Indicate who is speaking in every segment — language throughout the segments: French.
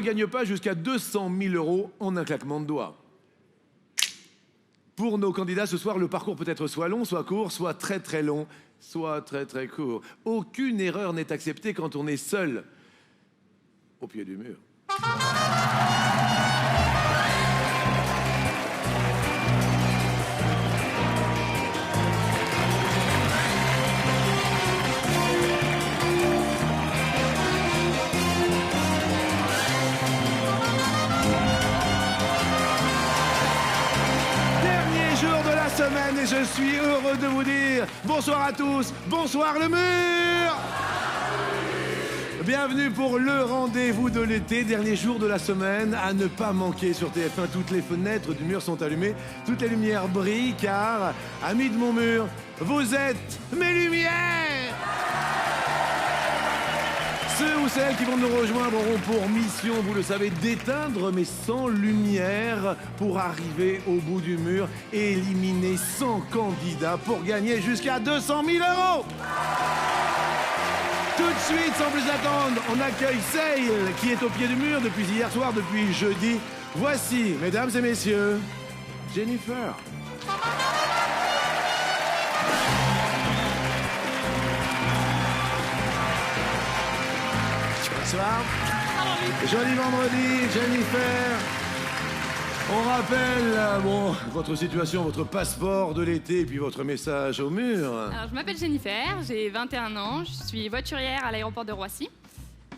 Speaker 1: gagne pas jusqu'à 200 000 € en un claquement de doigts. Pour nos candidats ce soir, le parcours peut être soit long, soit court, soit très très long, soit très très court. Aucune erreur n'est acceptée quand on est seul au pied du mur. Semaine et je suis heureux de vous dire bonsoir à tous, bonsoir le mur. Bienvenue pour le rendez-vous de l'été, dernier jour de la semaine, à ne pas manquer sur TF1. Toutes les fenêtres du mur sont allumées, toutes les lumières brillent car, amis de mon mur, vous êtes mes lumières. Ceux ou celles qui vont nous rejoindre auront pour mission, vous le savez, d'éteindre mais sans lumière pour arriver au bout du mur et éliminer 100 candidats pour gagner jusqu'à 200 000 €. Tout de suite, sans plus attendre, on accueille Sale qui est au pied du mur depuis hier soir, depuis jeudi. Voici, mesdames et messieurs, Jennifer. Bonsoir. Joli vendredi, Jennifer. On rappelle votre situation, votre passeport de l'été et puis votre message au mur.
Speaker 2: Alors, je m'appelle Jennifer, j'ai 21 ans, je suis voiturière à l'aéroport de Roissy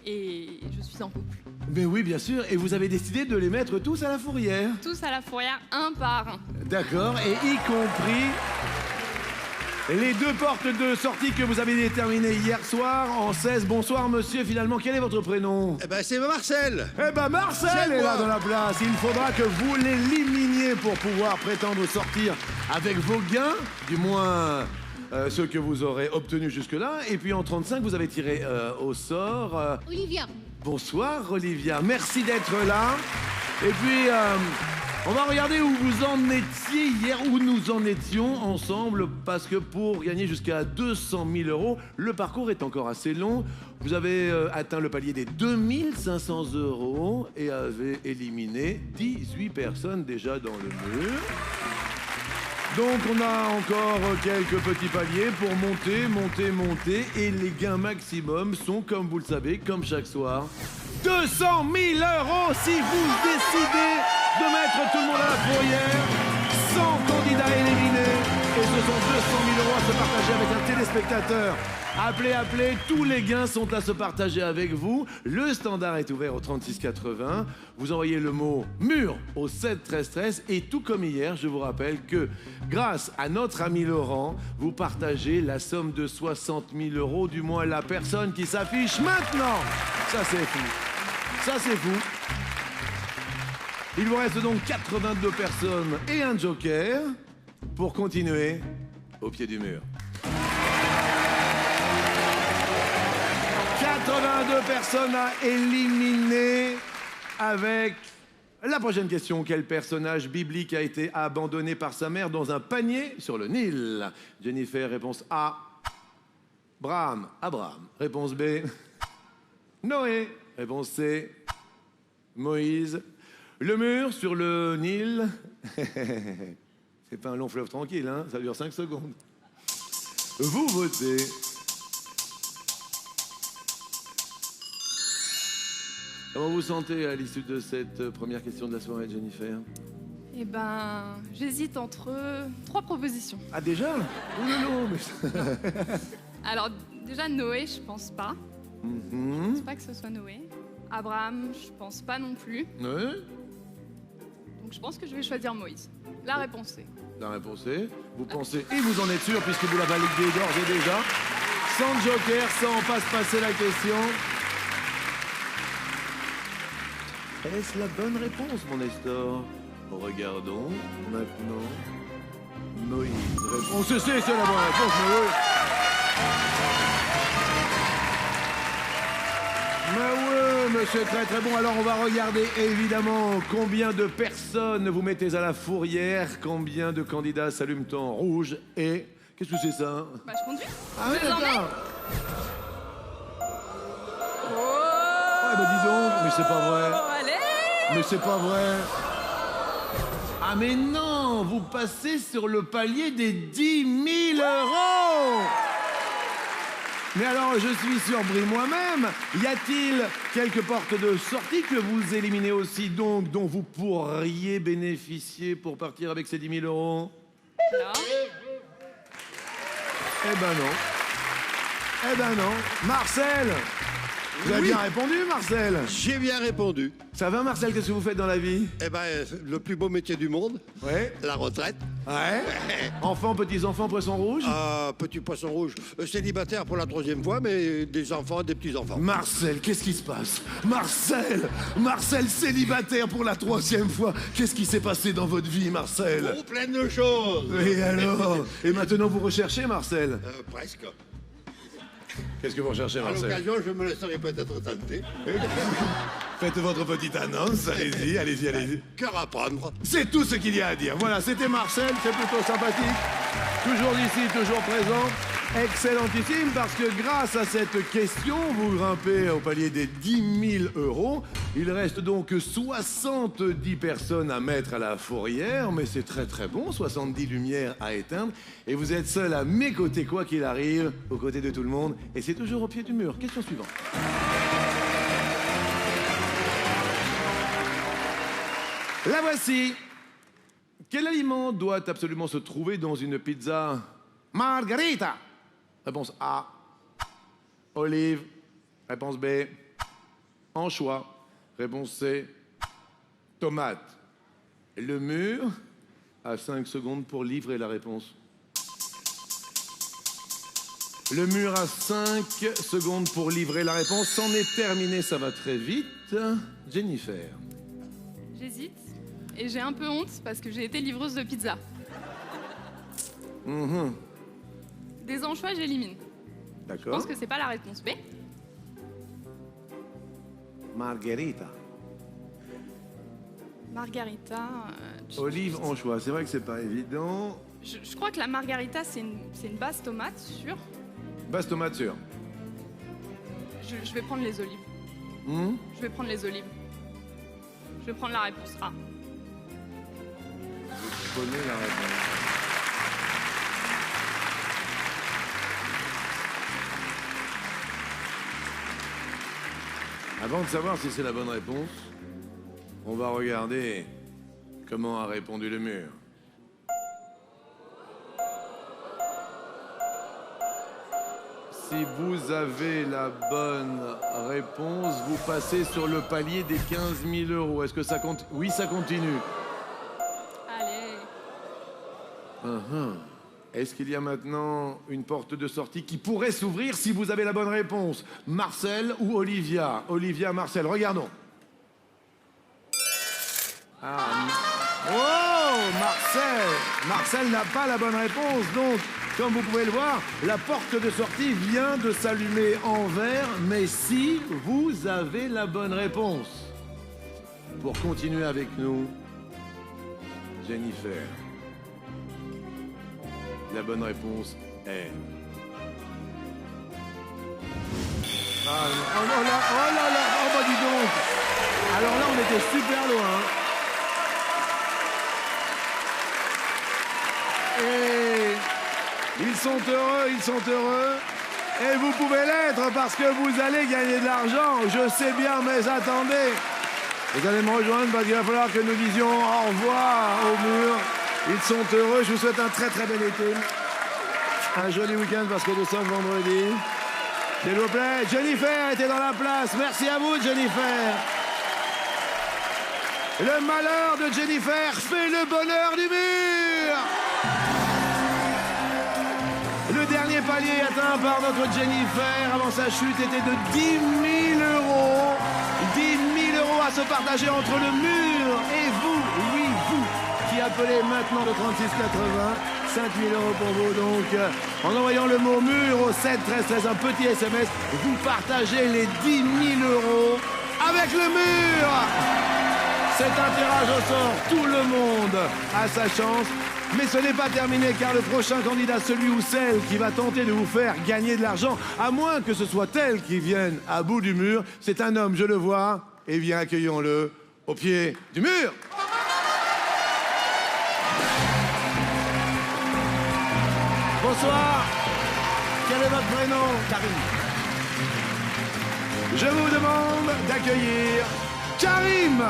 Speaker 2: et je suis en couple.
Speaker 1: Mais oui, bien sûr. Et vous avez décidé de les mettre tous à la fourrière.
Speaker 2: Tous à la fourrière, un par un.
Speaker 1: D'accord, et y compris les deux portes de sortie que vous avez déterminées hier soir en 16. Bonsoir monsieur, finalement, quel est votre prénom?
Speaker 3: Eh ben c'est Marcel.
Speaker 1: Eh ben Marcel est là dans la place. Il faudra que vous l'éliminiez pour pouvoir prétendre sortir avec vos gains, du moins ceux que vous aurez obtenus jusque-là. Et puis en 35, vous avez tiré au sort...
Speaker 4: Olivia.
Speaker 1: Bonsoir Olivia, merci d'être là. Et puis... on va regarder où vous en étiez hier, où nous en étions ensemble, parce que pour gagner jusqu'à 200 000 €, le parcours est encore assez long. Vous avez atteint le palier des 2 500 € et avez éliminé 18 personnes déjà dans le mur. Donc on a encore quelques petits paliers pour monter, et les gains maximum sont, comme vous le savez, comme chaque soir, 200 000 € si vous décidez de mettre tout le monde à la fourrière. 100 candidats éliminés et ce sont 200 000 € à se partager avec un téléspectateur. Appelez, tous les gains sont à se partager avec vous. Le standard est ouvert au 36 80. Vous envoyez le mot mur au 7 13 13 et tout comme hier, je vous rappelle que grâce à notre ami Laurent, vous partagez la somme de 60 000 €, du moins la personne qui s'affiche maintenant. Ça c'est fou. Ça c'est fou. Il vous reste donc 82 personnes et un joker pour continuer au pied du mur. 82 personnes à éliminer avec la prochaine question. Quel personnage biblique a été abandonné par sa mère dans un panier sur le Nil? Jennifer, réponse A. Abraham. Réponse B. Noé. Réponse C. Moïse. Le mur sur le Nil. C'est pas un long fleuve tranquille, hein, ça dure 5 secondes. Vous votez. Comment vous sentez à l'issue de cette première question de la soirée, Jennifer?
Speaker 2: Eh ben, j'hésite entre 3 propositions.
Speaker 1: Ah déjà? Oh non, mais...
Speaker 2: Alors, déjà Noé, je pense pas. Je pense pas que ce soit Noé. Abraham, je pense pas non plus.
Speaker 1: Ouais.
Speaker 2: Donc je pense que je vais choisir Moïse. La réponse est.
Speaker 1: La réponse est, vous pensez, et vous en êtes sûr, puisque vous la validez d'ores et déjà, sans joker, sans passe-passer la question. Est-ce la bonne réponse, mon Nestor? Regardons maintenant. Moïse. Réponse C, c'est la bonne réponse, mais oui. Mais oui, monsieur, très très bon. Alors on va regarder évidemment combien de personnes vous mettez à la fourrière, combien de candidats s'allument en rouge et... Qu'est-ce que c'est ça?
Speaker 2: Bah je conduis.
Speaker 1: Ah oui,
Speaker 2: Je vous emmène.
Speaker 1: d'accord. Ouais, bah dis donc, mais c'est pas vrai.
Speaker 2: Oh,
Speaker 1: Mais c'est pas vrai. Ah mais non, vous passez sur le palier des 10 000 €. Mais alors, je suis surpris moi-même. Y a-t-il quelques portes de sortie que vous éliminez aussi donc, dont vous pourriez bénéficier pour partir avec ces 10 000 €?
Speaker 2: Là.
Speaker 1: Eh ben non. Eh ben non. Marcel! Vous avez bien répondu, Marcel?
Speaker 3: J'ai bien répondu.
Speaker 1: Ça va, Marcel? Qu'est-ce que vous faites dans la vie?
Speaker 3: Eh ben, le plus beau métier du monde,
Speaker 1: Ouais.
Speaker 3: la retraite.
Speaker 1: Ouais. Enfants, petits-enfants, poissons rouges?
Speaker 3: Petit poisson rouge, célibataire pour la 3e fois, mais des enfants, des petits-enfants.
Speaker 1: Marcel, qu'est-ce qui se passe? Marcel! Marcel, célibataire pour la 3e fois. Qu'est-ce qui s'est passé dans votre vie, Marcel?
Speaker 3: Oh, plein de choses.
Speaker 1: Et alors? Et maintenant, vous recherchez, Marcel?
Speaker 3: Presque.
Speaker 1: Qu'est-ce que vous recherchez,
Speaker 3: À
Speaker 1: Marcel?
Speaker 3: l'occasion, je me laisserai peut-être tenter.
Speaker 1: Faites votre petite annonce, allez-y, allez-y, allez-y.
Speaker 3: Cœur à prendre.
Speaker 1: C'est tout ce qu'il y a à dire. Voilà, c'était Marcel, c'est plutôt sympathique. Toujours d'ici, toujours présent. Excellentissime, parce que grâce à cette question, vous grimpez au palier des 10 000 €. Il reste donc 70 personnes à mettre à la fourrière, mais c'est très très bon, 70 lumières à éteindre. Et vous êtes seul à mes côtés, quoi qu'il arrive, aux côtés de tout le monde. Et c'est toujours au pied du mur. Question suivante. La voici. Quel aliment doit absolument se trouver dans une pizza margarita? Réponse A. Olive. Réponse B. Anchois. Réponse C. Tomate. Le mur a 5 secondes pour livrer la réponse. Le mur a 5 secondes pour livrer la réponse. C'en est terminé, ça va très vite. Jennifer.
Speaker 2: J'hésite. Et j'ai un peu honte parce que j'ai été livreuse de pizza. Des anchois, j'élimine. Je
Speaker 1: D'accord.
Speaker 2: pense que c'est pas la réponse B.
Speaker 1: Margarita.
Speaker 2: Margarita.
Speaker 1: Olive, anchois. C'est vrai que c'est pas évident.
Speaker 2: Je crois que la margarita, c'est une base tomate, sûre.
Speaker 1: Basse tomate sûre.
Speaker 2: Je vais prendre les olives. Je vais prendre les olives. Je vais prendre la réponse A.
Speaker 1: Je connais la réponse. Avant de savoir si c'est la bonne réponse, on va regarder comment a répondu le mur. Si vous avez la bonne réponse, vous passez sur le palier des 15 000 €. Est-ce que ça compte? Oui, ça continue.
Speaker 2: Allez.
Speaker 1: Est-ce qu'il y a maintenant une porte de sortie qui pourrait s'ouvrir si vous avez la bonne réponse? Marcel ou Olivia? Olivia, Marcel, regardons. Oh, Marcel! Marcel n'a pas la bonne réponse, donc, comme vous pouvez le voir, la porte de sortie vient de s'allumer en vert, mais si vous avez la bonne réponse. Pour continuer avec nous, Jennifer. La bonne réponse est... oh là, oh bah dis donc. Alors là, on était super loin. Et ils sont heureux. Et vous pouvez l'être parce que vous allez gagner de l'argent. Je sais bien, mais attendez. Vous allez me rejoindre parce qu'il va falloir que nous disions au revoir au mur. Ils sont heureux. Je vous souhaite un très très bel été. Un joli week-end parce que nous sommes vendredi. S'il vous plaît, Jennifer était dans la place. Merci à vous, Jennifer. Le malheur de Jennifer fait le bonheur du mur. Le dernier palier atteint par notre Jennifer avant sa chute était de 10 000 €. 10 000 € à se partager entre le mur et vous, oui, vous, qui appelez maintenant le 3680. 5 000 € pour vous, donc en envoyant le mot mur au 7 13 13, un petit SMS, vous partagez les 10 000 € avec le mur. C'est un tirage au sort, tout le monde a sa chance. Mais ce n'est pas terminé car le prochain candidat, celui ou celle qui va tenter de vous faire gagner de l'argent, à moins que ce soit elle qui vienne à bout du mur, c'est un homme, je le vois, et bien accueillons-le, au pied du mur. Bonsoir. Quel est votre prénom?
Speaker 4: Karim.
Speaker 1: Je vous demande d'accueillir Karim.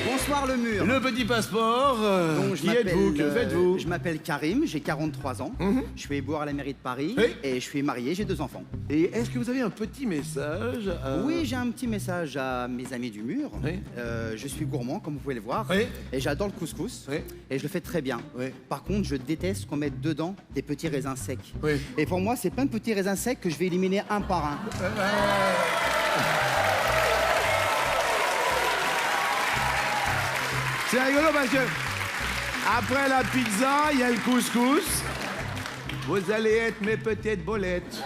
Speaker 4: Bonsoir le mur.
Speaker 1: Le petit passeport.
Speaker 4: Donc,
Speaker 1: Qui êtes-vous? Que faites-vous?
Speaker 4: Je m'appelle Karim, j'ai 43 ans. Je suis éboueur à la mairie de Paris
Speaker 1: Oui.
Speaker 4: et je suis marié, j'ai 2 enfants.
Speaker 1: Et est-ce que vous avez un petit message
Speaker 4: Oui, j'ai un petit message à mes amis du mur.
Speaker 1: Oui.
Speaker 4: Je suis gourmand, comme vous pouvez le voir.
Speaker 1: Oui.
Speaker 4: Et j'adore le couscous.
Speaker 1: Oui.
Speaker 4: Et je le fais très bien.
Speaker 1: Oui.
Speaker 4: Par contre, je déteste qu'on mette dedans des petits raisins secs.
Speaker 1: Oui.
Speaker 4: Et pour moi, c'est plein de petits raisins secs que je vais éliminer un par un.
Speaker 1: C'est rigolo parce que après la pizza, il y a le couscous. Vous allez être mes petites bolettes.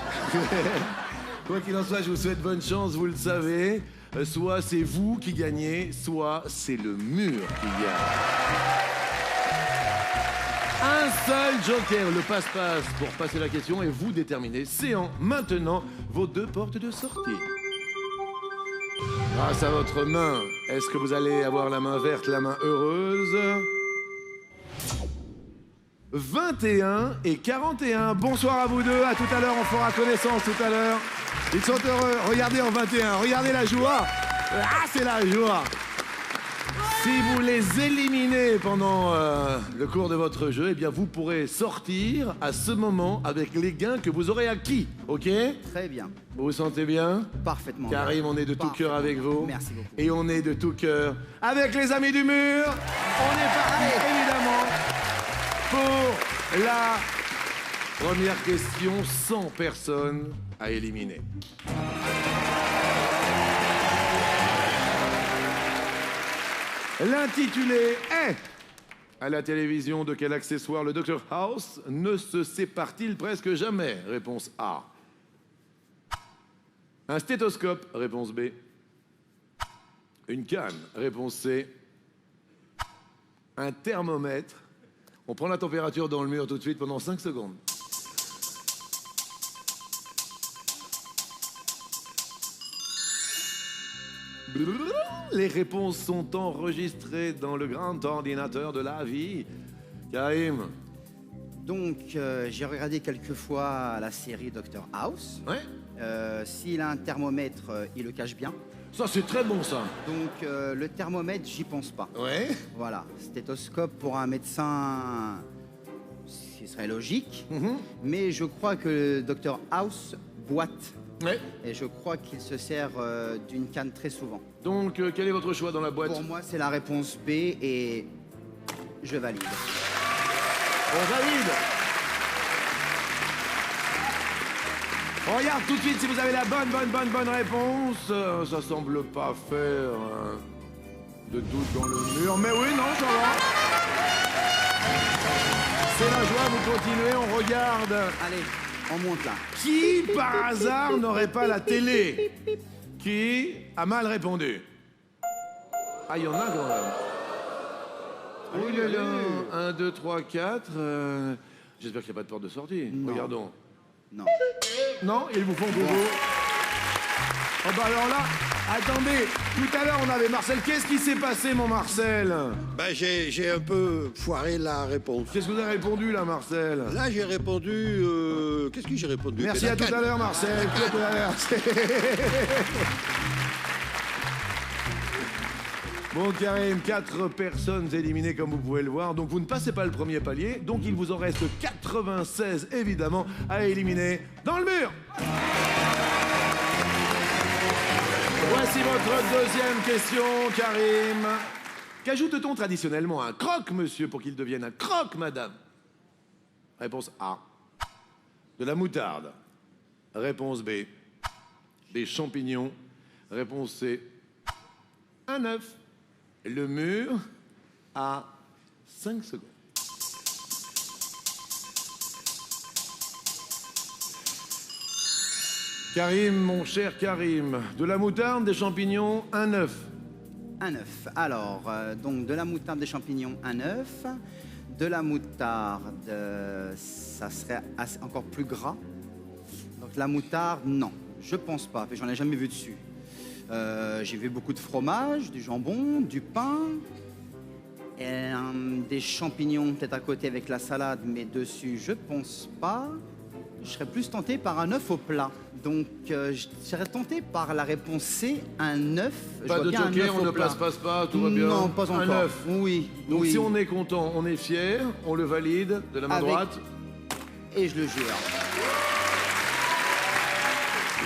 Speaker 1: Quoi qu'il en soit, je vous souhaite bonne chance, vous le savez. Soit c'est vous qui gagnez, soit c'est le mur qui gagne. Un seul joker, le passe-passe, pour passer la question et vous déterminer, séant maintenant vos 2 portes de sortie. Grâce à votre main, est-ce que vous allez avoir la main verte, la main heureuse? 21 et 41. Bonsoir à vous deux. À tout à l'heure, on fera connaissance tout à l'heure. Ils sont heureux. Regardez en 21. Regardez la joie. Ah, c'est la joie. Si vous les éliminez pendant le cours de votre jeu, eh bien, vous pourrez sortir à ce moment avec les gains que vous aurez acquis. OK?
Speaker 4: Très bien.
Speaker 1: Vous vous sentez bien?
Speaker 4: Parfaitement.
Speaker 1: Karim, on est de tout cœur avec vous.
Speaker 4: Merci beaucoup.
Speaker 1: Et on est de tout cœur avec les amis du mur. On est parti, évidemment, pour la première question. 100 personnes à éliminer. L'intitulé est: à la télévision, de quel accessoire le Dr House ne se sépare-t-il presque jamais? Réponse A. Un stéthoscope, réponse B. Une canne, réponse C. Un thermomètre. On prend la température dans le mur tout de suite pendant 5 secondes. Les réponses sont enregistrées dans le grand ordinateur de la vie. Karim.
Speaker 4: Donc, j'ai regardé quelques fois la série Dr House.
Speaker 1: Ouais.
Speaker 4: S'il a un thermomètre, il le cache bien.
Speaker 1: Ça, c'est très bon, ça.
Speaker 4: Donc, le thermomètre, j'y pense pas.
Speaker 1: Ouais.
Speaker 4: Voilà. Stéthoscope pour un médecin, ce serait logique. Mais je crois que le Dr House boite.
Speaker 1: Ouais.
Speaker 4: Et je crois qu'il se sert d'une canne très souvent.
Speaker 1: Donc, quel est votre choix dans la boîte?
Speaker 4: Pour moi, c'est la réponse B et je valide.
Speaker 1: On valide. On regarde tout de suite si vous avez la bonne réponse. Ça semble pas faire de doute dans le mur. Mais oui, non, ça va. C'est la joie, vous continuez, on regarde.
Speaker 4: Allez, on monte là.
Speaker 1: Qui, par hasard, n'aurait pas la télé? Qui a mal répondu? Ah, il y en a quand même. Oui, là, là. 1, 2, 3, 4. J'espère qu'il n'y a pas de porte de sortie.
Speaker 4: Non.
Speaker 1: Regardons.
Speaker 4: Non.
Speaker 1: Non, ils vous font bobo. Oh bah alors là, attendez, tout à l'heure on avait Marcel. Qu'est-ce qui s'est passé, mon Marcel?
Speaker 3: Ben, j'ai un peu foiré la réponse.
Speaker 1: Qu'est-ce que vous avez répondu là, Marcel?
Speaker 3: Là, j'ai répondu... Qu'est-ce que j'ai répondu?
Speaker 1: Merci,
Speaker 3: La
Speaker 1: à tout
Speaker 3: canne.
Speaker 1: à l'heure, Marcel. À tout à l'heure. Bon, Karim, 4 personnes éliminées comme vous pouvez le voir. Donc vous ne passez pas le premier palier. Donc il vous en reste 96 évidemment à éliminer dans le mur. Voici votre deuxième question, Karim. Qu'ajoute-t-on traditionnellement à un croque, monsieur, pour qu'il devienne un croque, madame? Réponse A. De la moutarde. Réponse B. Des champignons. Réponse C. Un œuf. Le mur à 5 secondes. Karim, mon cher Karim, de la moutarde, des champignons, un œuf.
Speaker 4: Un œuf. Alors, donc de la moutarde, des champignons, un œuf. De la moutarde, ça serait encore plus gras. Donc la moutarde, non, je pense pas, j'en ai jamais vu dessus. J'ai vu beaucoup de fromage, du jambon, du pain, et, des champignons peut-être à côté avec la salade, mais dessus, je pense pas. Je serais plus tenté par un œuf au plat. Donc, je serais tenté par la réponse C, un œuf. Je
Speaker 1: Pas
Speaker 4: vois
Speaker 1: de
Speaker 4: bien un
Speaker 1: joker,
Speaker 4: œuf
Speaker 1: on
Speaker 4: au
Speaker 1: ne
Speaker 4: plat.
Speaker 1: passe pas, tout va bien.
Speaker 4: Non, pas encore.
Speaker 1: Un œuf.
Speaker 4: Oui,
Speaker 1: Donc
Speaker 4: oui.
Speaker 1: si on est content, on est fier, on le valide de la main
Speaker 4: Avec-
Speaker 1: droite.
Speaker 4: Et je le jure.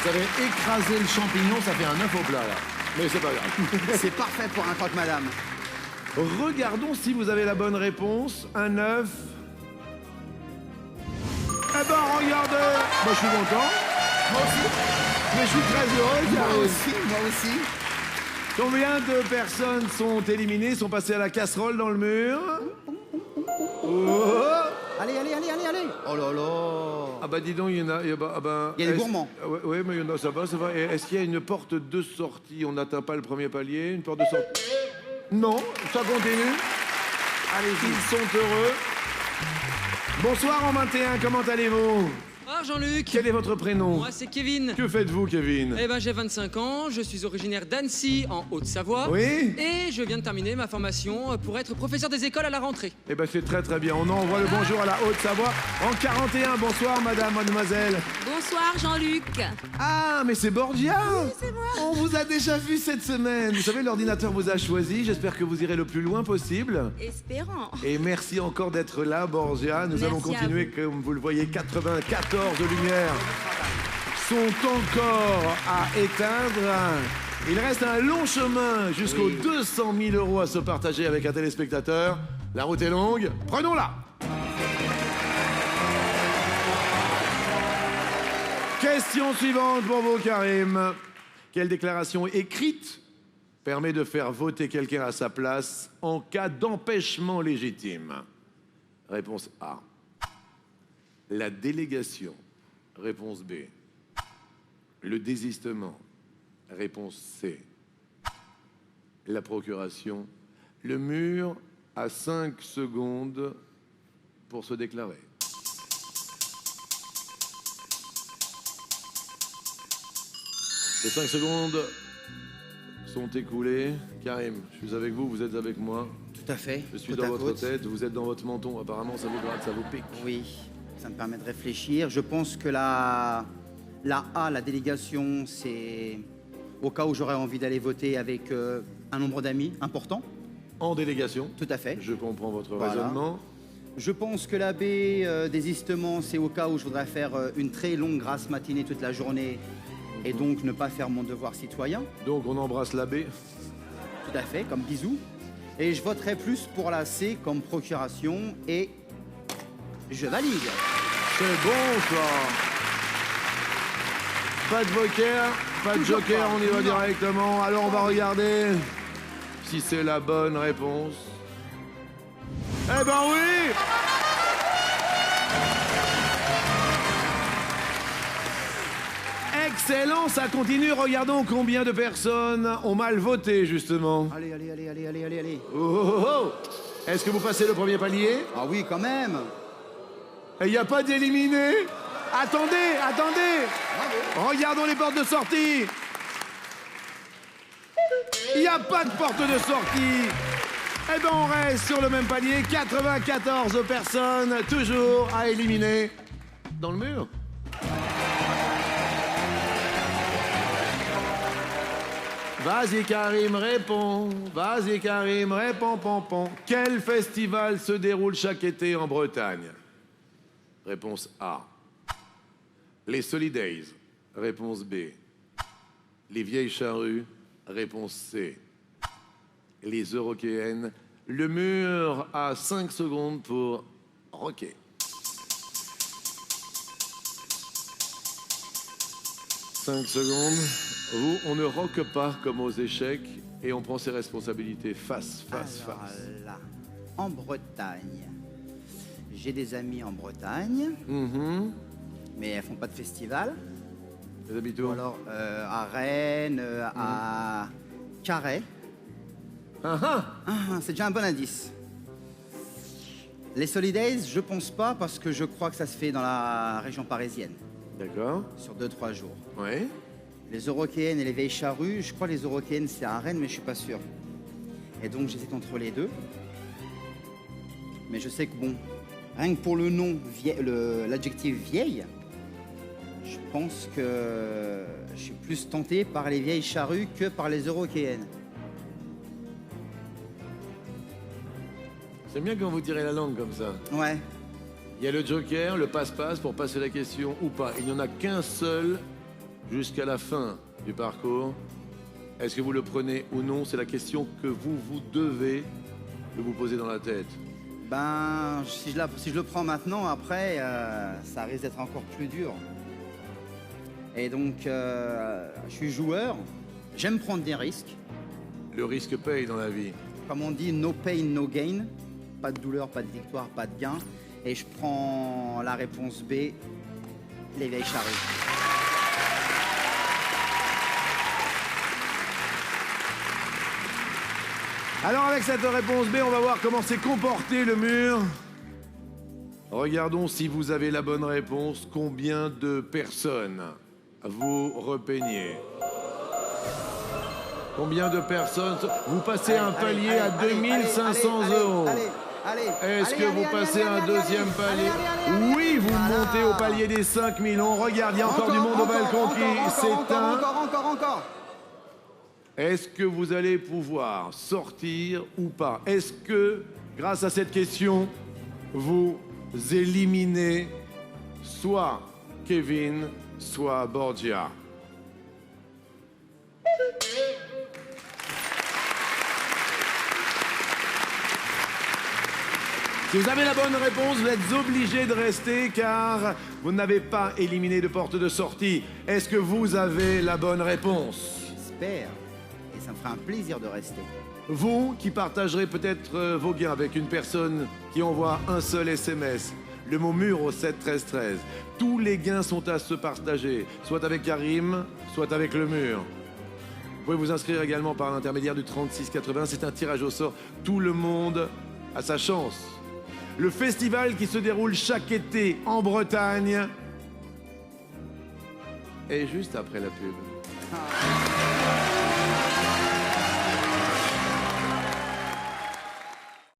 Speaker 1: Vous avez écrasé le champignon, ça fait un œuf au plat là. Mais c'est pas grave.
Speaker 4: C'est parfait pour un croque-madame.
Speaker 1: Regardons si vous avez la bonne réponse. Un œuf. Eh ben regardez. Moi je suis content.
Speaker 4: Moi aussi.
Speaker 1: Mais je suis très heureux.
Speaker 4: Moi
Speaker 1: Karine.
Speaker 4: aussi, moi aussi.
Speaker 1: Combien de personnes sont éliminées, sont passées à la casserole dans le mur? Oh.
Speaker 4: Allez, allez, allez, allez, allez. Oh là là.
Speaker 1: Ah bah dis donc, il y en a... Il y a
Speaker 4: Il y a des gourmands.
Speaker 1: Oui, mais il y en a, ça va, ça va. Et est-ce qu'il y a une porte de sortie? On n'atteint pas le premier palier, une porte de sortie? Non, ça continue. Allez-y, ils sont heureux. Bonsoir en 21, comment allez-vous?
Speaker 5: Ah Jean-Luc.
Speaker 1: Quel est votre prénom?
Speaker 5: Moi c'est Kevin.
Speaker 1: Que faites-vous, Kevin?
Speaker 5: Eh ben j'ai 25 ans, je suis originaire d'Annecy en Haute-Savoie.
Speaker 1: Oui?
Speaker 5: Et je viens de terminer ma formation pour être professeur des écoles à la rentrée.
Speaker 1: Eh ben c'est très très bien. On envoie le bonjour à la Haute-Savoie. En 41, bonsoir madame, mademoiselle.
Speaker 6: Bonsoir Jean-Luc.
Speaker 1: Ah, mais c'est Borgia. Oui, c'est moi. On vous a déjà vu cette semaine. Vous savez, l'ordinateur vous a choisi. J'espère que vous irez le plus loin possible.
Speaker 6: Espérant.
Speaker 1: Et merci encore d'être là, Borgia. Nous
Speaker 6: Merci
Speaker 1: allons
Speaker 6: à
Speaker 1: continuer, comme vous le voyez, 94 lumières sont encore à éteindre. Il reste un long chemin jusqu'aux 200 000 € à se partager avec un téléspectateur. La route est longue. Prenons-la. Question suivante pour vous, Karim. Quelle déclaration écrite permet de faire voter quelqu'un à sa place en cas d'empêchement légitime? Réponse A. La délégation. Réponse B. Le désistement. Réponse C. La procuration. Le mur a 5 secondes pour se déclarer. Les 5 secondes sont écoulées. Karim, je suis avec vous, vous êtes avec moi.
Speaker 4: Tout à fait.
Speaker 1: Je suis
Speaker 4: Côte
Speaker 1: dans
Speaker 4: à
Speaker 1: votre
Speaker 4: côte.
Speaker 1: tête, vous êtes dans votre menton. Apparemment, ça vous gratte, ça vous pique.
Speaker 4: Oui, ça me permet de réfléchir. Je pense que la A, la délégation, c'est au cas où j'aurais envie d'aller voter avec un nombre d'amis important.
Speaker 1: En délégation.
Speaker 4: Tout à fait.
Speaker 1: Je comprends votre
Speaker 4: Voilà.
Speaker 1: raisonnement.
Speaker 4: Je pense que la B, désistement, c'est au cas où je voudrais faire une très longue grasse matinée toute la journée et donc ne pas faire mon devoir citoyen.
Speaker 1: Donc, on embrasse l'abbé.
Speaker 4: Tout à fait, comme bisou. Et je voterai plus pour la C comme procuration et je valide.
Speaker 1: C'est bon, ça. Pas de joker, pas de
Speaker 4: Toujours
Speaker 1: joker,
Speaker 4: pas.
Speaker 1: on y va
Speaker 4: Non.
Speaker 1: directement. Alors, on va regarder si c'est la bonne réponse. Eh ben oui! Excellent, ça continue. Regardons combien de personnes ont mal voté, justement.
Speaker 4: Allez, allez, allez, allez, allez, allez, allez.
Speaker 1: Oh, oh, oh. Est-ce que vous passez le premier palier?
Speaker 4: Ah oui, quand même.
Speaker 1: Il n'y a pas d'éliminé? Attendez, attendez! Regardons les portes de sortie! Il n'y a pas de porte de sortie! Eh ben on reste sur le même palier, 94 personnes, toujours à éliminer dans le mur. Vas-y Karim, réponds. Vas-y Karim, réponds, pon. Quel festival se déroule chaque été en Bretagne? Réponse A. Les Solidays. Réponse B. Les Vieilles Charrues. Réponse C. Les Eurokéennes. Le mur a 5 secondes pour rocker. Cinq secondes. Vous, on ne roque pas comme aux échecs et on prend ses responsabilités face.
Speaker 4: Alors là, en Bretagne, j'ai des amis en Bretagne, mais elles font pas de festival.
Speaker 1: Les habitants.
Speaker 4: Ou alors à Rennes, à Carhaix. C'est déjà un bon indice. Les Solidays, je pense pas parce que je crois que ça se fait dans la région parisienne,
Speaker 1: D'accord.
Speaker 4: sur 2-3 jours.
Speaker 1: Oui.
Speaker 4: Les Eurockéennes et les vieilles charrues, je crois que les Eurockéennes c'est à Rennes, mais je suis pas sûr. Et donc j'hésite entre les deux. Mais je sais que bon, rien que pour le nom, l'adjectif vieille, je pense que je suis plus tenté par les vieilles charrues que par les Eurockéennes.
Speaker 1: J'aime bien quand vous tirez la langue comme ça.
Speaker 4: Ouais.
Speaker 1: Il y a le joker, le passe-passe pour passer la question ou pas. Il n'y en a qu'un seul jusqu'à la fin du parcours. Est-ce que vous le prenez ou non? C'est la question que vous devez de vous poser dans la tête.
Speaker 4: Ben, si je le prends maintenant, après, ça risque d'être encore plus dur. Et donc, je suis joueur, j'aime prendre des risques.
Speaker 1: Le risque paye dans la vie.
Speaker 4: Comme on dit, no pain, no gain. Pas de douleur, pas de victoire, pas de gain. Et je prends la réponse B, les vieilles charrues.
Speaker 1: Alors avec cette réponse B, on va voir comment s'est comporté le mur. Regardons si vous avez la bonne réponse. Combien de personnes vous repeignez? Combien de personnes? Vous passez un palier à 2500 €. Est-ce que vous passez un deuxième palier? Oui, vous montez au palier des 5 000. On regarde, il y a encore du monde au balcon qui s'éteint.
Speaker 4: Encore.
Speaker 1: Est-ce que vous allez pouvoir sortir ou pas? Est-ce que, grâce à cette question, vous éliminez soit Kevin, soit Borgia? Si vous avez la bonne réponse, vous êtes obligé de rester car vous n'avez pas éliminé de porte de sortie. Est-ce que vous avez la bonne réponse?
Speaker 4: J'espère. Et ça me fera un plaisir de rester.
Speaker 1: Vous qui partagerez peut-être vos gains avec une personne qui envoie un seul SMS, le mot mur au 7 13 13. Tous les gains sont à se partager, soit avec Karim, soit avec le mur. Vous pouvez vous inscrire également par l'intermédiaire du 3680. C'est un tirage au sort. Tout le monde a sa chance. Le festival qui se déroule chaque été en Bretagne est juste après la pub.